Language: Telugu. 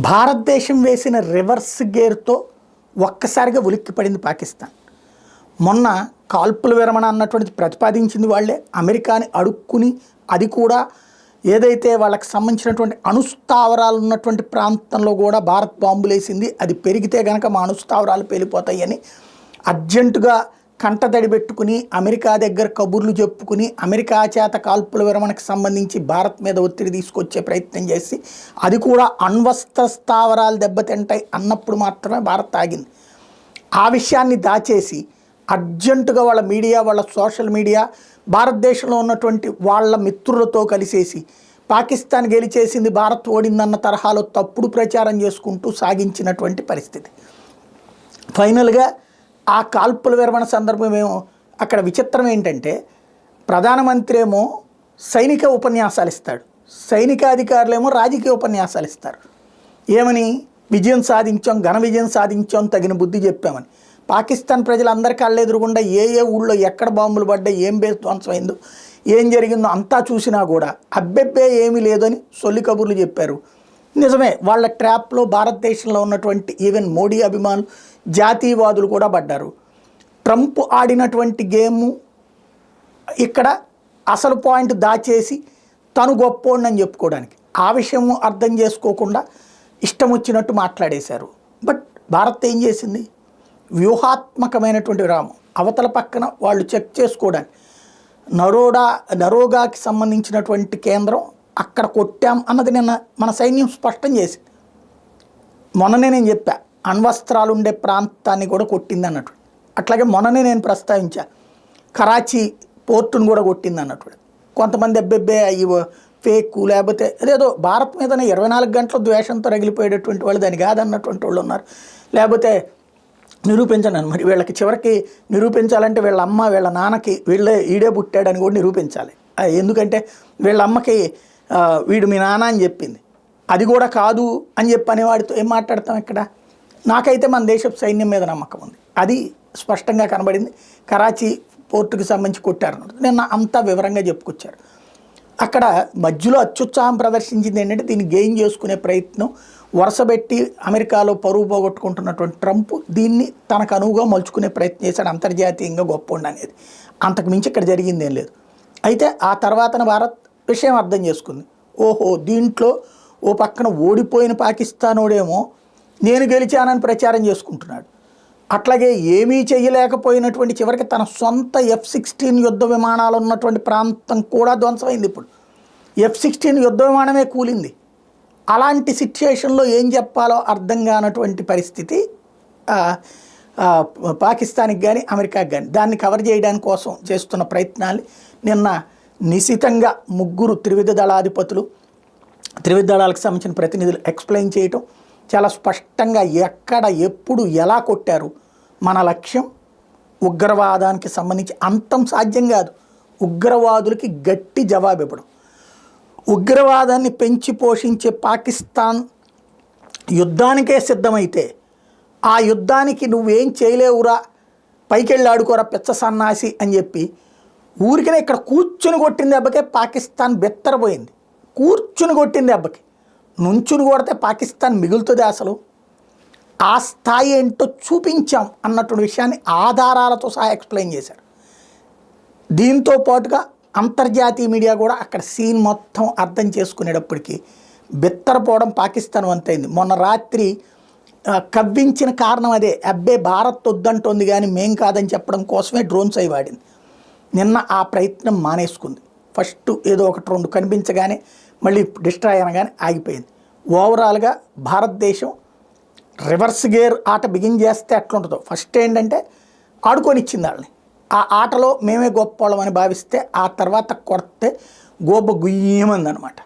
భారతదేశం వేసిన రివర్స్ గేర్తో ఒక్కసారిగా ఉలిక్కిపడింది పాకిస్తాన్. మొన్న కాల్పుల విరమణ అన్నటువంటిది ప్రతిపాదించింది వాళ్ళే. అమెరికాని అడుక్కుని అది కూడా ఏదైతే వాళ్ళకి సంబంధించినటువంటి అణుస్థావరాలు ఉన్నటువంటి ప్రాంతంలో కూడా భారత్ బాంబులేసింది. అది పెరిగితే కనుక మా అణుస్థావరాలు పేలిపోతాయని అర్జెంటుగా కంటతడి పెట్టుకుని అమెరికా దగ్గర కబుర్లు చెప్పుకుని అమెరికా చేత కాల్పుల విరమణకు సంబంధించి భారత్ మీద ఒత్తిడి తీసుకొచ్చే ప్రయత్నం చేసి అది కూడా అణ్వస్త్ర స్థావరాలు దెబ్బతింటాయి అన్నప్పుడు మాత్రమే భారత్ ఆగింది. ఆ విషయాన్ని దాచేసి అర్జెంటుగా వాళ్ళ మీడియా, వాళ్ళ సోషల్ మీడియా భారతదేశంలో ఉన్నటువంటి వాళ్ళ మిత్రులతో కలిసేసి పాకిస్తాన్ గెలిచేసింది, భారత్ ఓడిందన్న తరహాలో తప్పుడు ప్రచారం చేసుకుంటూ సాగించినటువంటి పరిస్థితి. ఫైనల్గా ఆ కాల్పుల విరమణ సందర్భమేమో అక్కడ విచిత్రం ఏంటంటే ప్రధానమంత్రి ఏమో సైనిక ఉపన్యాసాలు ఇస్తాడు, సైనికాధికారులేమో రాజకీయ ఉపన్యాసాలు ఇస్తారు. ఏమని? విజయం సాధించాం, ఘన విజయం సాధించాం, తగిన బుద్ధి చెప్పామని. పాకిస్తాన్ ప్రజలందరికీ కళ్ళెదురుగుండా ఏ ఊళ్ళో ఎక్కడ బాంబులు పడ్డాయి, ఏం బేస్ ధ్వంసమైందో, ఏం జరిగిందో అంతా చూసినా కూడా అబ్బెబ్బే ఏమీ లేదని సొల్లి కబుర్లు చెప్పారు. నిజమే, వాళ్ళ ట్రాప్లో భారతదేశంలో ఉన్నటువంటి ఈవెన్ మోడీ అభిమానులు, జాతీయవాదులు కూడా పడ్డారు. ట్రంప్ ఆడినటువంటి గేము ఇక్కడ అసలు పాయింట్ దాచేసి తను గొప్పోడని చెప్పుకోవడానికి ఆ విషయము అర్థం చేసుకోకుండా ఇష్టం వచ్చినట్టు మాట్లాడేశారు. బట్ భారత్ ఏం చేసింది? వ్యూహాత్మకమైనటువంటి విరామం అవతల పక్కన వాళ్ళు చెక్ చేసుకోవడానికి నరోగాకి సంబంధించినటువంటి కేంద్రం అక్కడ కొట్టాం అన్నది నిన్న మన సైన్యం స్పష్టం చేసింది. మొన్ననే నేను చెప్పా, అణ్వస్త్రాలు ఉండే ప్రాంతాన్ని కూడా కొట్టింది అన్నట్టు. అట్లాగే మొన్ననే నేను ప్రస్తావించాను, కరాచీ పోర్టును కూడా కొట్టింది అన్నట్టు. కొంతమంది అబ్బెబ్బే అవి ఫేక్, లేకపోతే అదేదో భారత్ మీదనే 24 గంటల ద్వేషంతో రగిలిపోయేటటువంటి వాళ్ళు దాని కాదన్నటువంటి వాళ్ళు ఉన్నారు. లేకపోతే నిరూపించండి, మరి వీళ్ళకి చివరికి నిరూపించాలంటే వీళ్ళ అమ్మ వీళ్ళ నాన్నకి ఈడే పుట్టాడని కూడా నిరూపించాలి. ఎందుకంటే వీళ్ళ అమ్మకి వీడు మీ నాన్న అని చెప్పింది, అది కూడా కాదు అని చెప్పని వాడితో ఏం మాట్లాడతాం ఇక్కడ? నాకైతే మన దేశపు సైన్యం మీద నమ్మకం ఉంది, అది స్పష్టంగా కనబడింది. కరాచీ పోర్టుకి సంబంధించి కొట్టారన్నమాట. నిన్న అంతా వివరంగా చెప్పుకొచ్చారు. అక్కడ మధ్యలో అత్యుత్సాహం ప్రదర్శించింది ఏంటంటే దీన్ని గెయిన్ చేసుకునే ప్రయత్నం వరుసబెట్టి అమెరికాలో పరువు పోగొట్టుకుంటున్నటువంటి ట్రంప్ దీన్ని తనకు అనువుగా మలుచుకునే ప్రయత్నం చేశాడు, అంతర్జాతీయంగా గొప్ప అనేది. అంతకు మించి ఇక్కడ జరిగింది ఏం లేదు. అయితే ఆ తర్వాతన భారత్ విషయం అర్థం చేసుకుంది. ఓహో, దీంట్లో ఓ పక్కన ఓడిపోయిన పాకిస్తానోడేమో నేను గెలిచానని ప్రచారం చేసుకుంటున్నాడు, అట్లాగే ఏమీ చేయలేకపోయినటువంటి చివరికి తన సొంత F-16 యుద్ధ విమానాలు ఉన్నటువంటి ప్రాంతం కూడా ధ్వంసమైంది. ఇప్పుడు F-16 యుద్ధ విమానమే కూలింది. అలాంటి సిచ్యుయేషన్లో ఏం చెప్పాలో అర్థం కానటువంటి పరిస్థితి పాకిస్తాన్కి కానీ అమెరికాకి కానీ. దాన్ని కవర్ చేయడానికి కోసం చేస్తున్న ప్రయత్నాలు నిన్న నిశితంగా ముగ్గురు త్రివిధ దళాధిపతులు, త్రివిధ దళాలకు సంబంధించిన ప్రతినిధులు ఎక్స్ప్లెయిన్ చేయటం చాలా స్పష్టంగా ఎక్కడ ఎప్పుడు ఎలా కొట్టారు. మన లక్ష్యం ఉగ్రవాదానికి సంబంధించి అంతం సాధ్యం కాదు, ఉగ్రవాదులకి గట్టి జవాబు ఇవ్వడం. ఉగ్రవాదాన్ని పెంచి పోషించే పాకిస్తాన్ యుద్ధానికే సిద్ధమైతే ఆ యుద్ధానికి నువ్వేం చేయలేవురా, పైకెళ్ళి ఆడుకోరా పెచ్చ సన్నాసి అని చెప్పి ఊరికనే ఇక్కడ కూర్చుని కొట్టిన దెబ్బకే పాకిస్తాన్ బెత్తరపోయింది. కూర్చుని కొట్టిన దెబ్బకి నుంచుని కొడితే పాకిస్తాన్ మిగులుతుంది. అసలు ఆ స్థాయి ఏంటో చూపించాం అన్నటువంటి విషయాన్ని ఆధారాలతో సహా ఎక్స్ప్లెయిన్ చేశారు. దీంతో పాటుగా అంతర్జాతీయ మీడియా కూడా అక్కడ సీన్ మొత్తం అర్థం చేసుకునేటప్పటికీ బెత్తరపోవడం పాకిస్తాన్ వంతైంది. మొన్న రాత్రి కవ్వించిన కారణం అదే, అబ్బే భారత్ వద్దంటోంది కానీ మేం కాదని చెప్పడం కోసమే డ్రోన్స్ అయి వాడింది. నిన్న ఆ ప్రయత్నం మానేసుకుంది. ఫస్ట్ ఏదో ఒకటి రెండు కనిపించగానే మళ్ళీ డిస్ట్రాయ్ అనగానే ఆగిపోయింది. ఓవరాల్గా భారతదేశం రివర్స్ గేర్ ఆట బిగిన్ చేస్తే ఎట్లుంటుందో ఫస్ట్ ఏంటంటే ఆడుకొని ఇచ్చింది వాళ్ళని. ఆ ఆటలో మేమే గొప్ప వాళ్ళమని భావిస్తే ఆ తర్వాత కొడితే గోబ గుయ్యమంది అనమాట.